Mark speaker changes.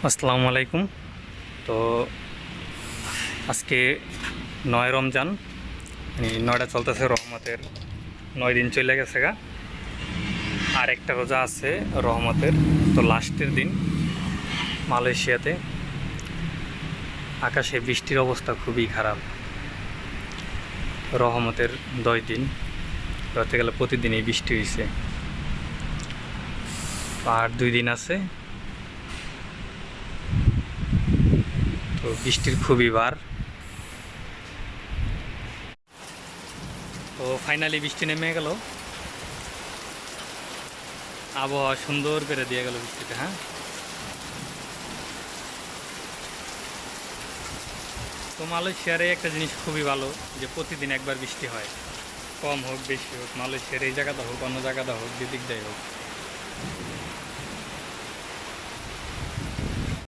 Speaker 1: আসসালামু আলাইকুম। তো আজকে ৯ রমজান, মানে ৯টা চলতেছে, রহমতের ৯ দিন চলে গেছে গা। আর একটা রোজা আছে রহমতের, তো লাস্টের দিন। মালয়েশিয়াতে আকাশে বৃষ্টির অবস্থা খুবই খারাপ। রহমতের 10 দিন ধরতে গেলে প্রতিদিনই বৃষ্টি হয়েছে। আর 2 দিন আছে, তো বৃষ্টির খুবই বার। তো ফাইনালি বৃষ্টি নেমে গেল, আবহাওয়া সুন্দর করে দিয়ে গেল বৃষ্টিতে। হ্যাঁ, তো মালয়েশিয়ারে একটা জিনিস খুবই ভালো, যে প্রতিদিন একবার বৃষ্টি হয়, কম হোক বেশি হোক। মালয়েশিয়ার এই জায়গাটা হোক, অন্য জায়গাটা হোক, যেদিক দিয়ে হোক,